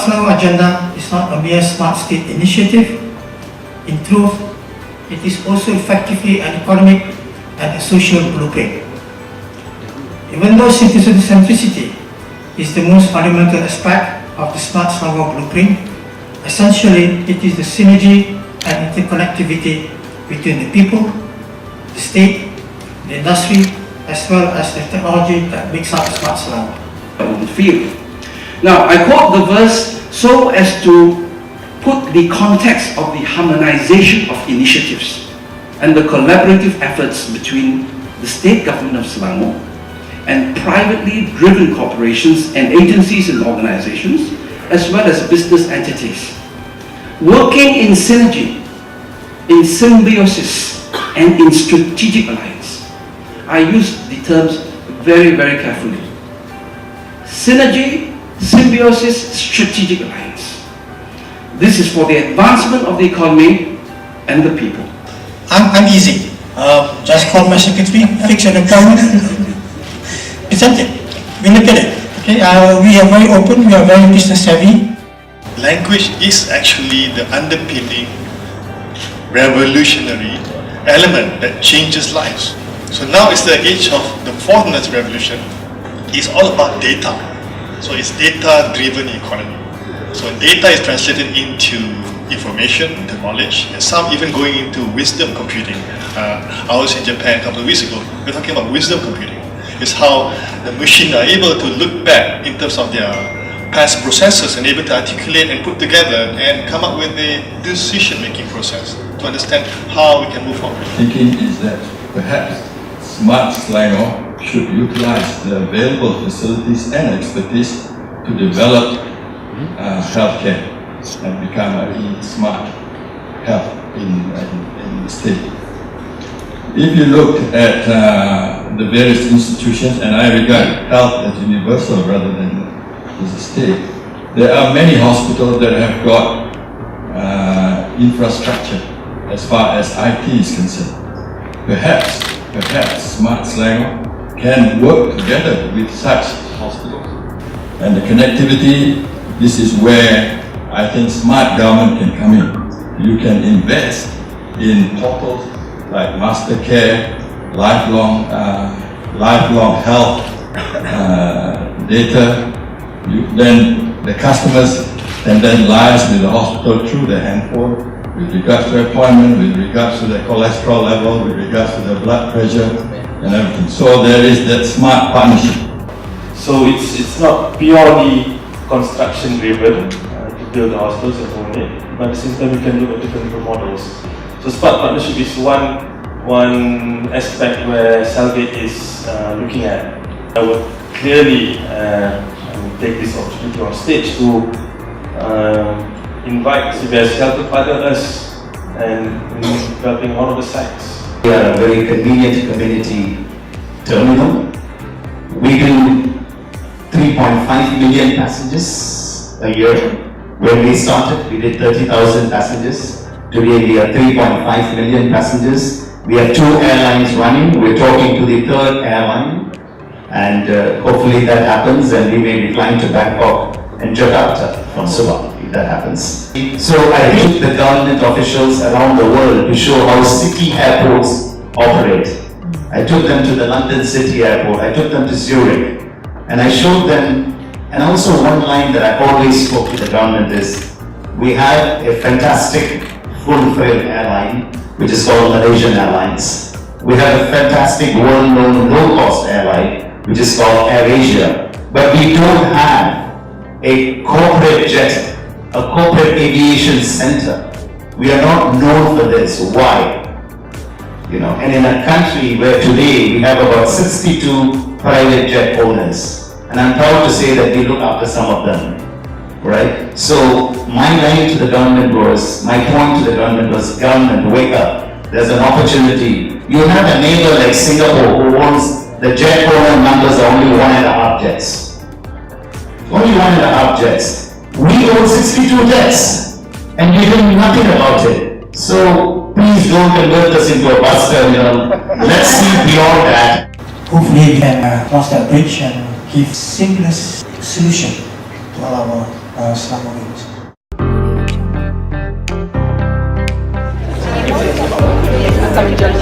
Selangor agenda is not a mere smart state initiative. In truth, it is also effectively an economic and a social blueprint. Even though citizen centricity is the most fundamental aspect of the Smart Selangor blueprint, essentially it is the synergy and interconnectivity between the people, the state, the industry, as well as the technology that makes up Smart Selangor. Field. Now, I quote the verse so as to put the context of the harmonization of initiatives and the collaborative efforts between the state government of Selangor and privately driven corporations and agencies and organizations, as well as business entities, working in synergy, in symbiosis, and in strategic alliance. I use the terms very, very carefully. Synergy, symbiosis, strategic alliance. This is for the advancement of the economy and the people. I'm easy. Just call my secretary, fix an appointment, present it. We look at it. Okay, we are very open, we are very business savvy. Language is actually the underpinning revolutionary element that changes lives. So now it's the age of the fourth industrial revolution. It's all about data. So it's data-driven economy. So data is translated into information, into knowledge, and some even going into wisdom computing. I was in Japan a couple of weeks ago. We're talking about wisdom computing. It's how the machine are able to look back in terms of their past processes and able to articulate and put together and come up with a decision-making process to understand how we can move forward. Thinking is that perhaps Smart Selangor should utilize the available facilities and expertise to develop healthcare and become a really smart health in the state. If you look at the various institutions, and I regard health as universal rather than as a state, there are many hospitals that have got infrastructure as far as IT is concerned. Perhaps Smart Selangor can work together with such hospitals. And the connectivity, this is where I think smart government can come in. You can invest in portals like Master Care, lifelong health data. Then the customers can then liaise with the hospital through the handphone with regards to appointment, with regards to the cholesterol level, with regards to the blood pressure and everything. So there is that smart partnership. So it's not purely construction driven to build the hospitals and own it, but at the same time we can look at different models. So smart partnership is one aspect where Salgate is looking at. I would clearly take this opportunity on stage to invite CBS Health to partner us and in developing one of the sites. We are a very convenient community terminal. We do 3.5 million passengers a year. When we started, we did 30,000 passengers. Today we are 3.5 million passengers. We have 2 airlines running. We're talking to the 3rd airline. And hopefully that happens and we may be flying to Bangkok and Jakarta from Sabah if that happens. So I took the government officials around the world to show how city airports operate. I took them to the London City Airport, I took them to Zurich, and I showed them, and also one line that I always spoke to the government is, we have a fantastic full-freight airline, which is called Malaysian Airlines. We have a fantastic world-known low-cost airline, which is called AirAsia. But we don't have a corporate jet, a corporate aviation center. We are not known for this. Why? And in a country where today we have about 62 private jet owners, and I'm proud to say that we look after some of them, right? So my line to the government was, my point to the government was, government, wake up. There's an opportunity. You have a neighbor like Singapore who owns, the jet owner numbers are only 1.5 jets. Only 1.5 jets. We own 62 jets, and we do nothing about it. So please don't convert us into a bus terminal. Let's see beyond that. Hopefully we can cross that bridge and give seamless solution to all our Selangor ini. Akan menjadi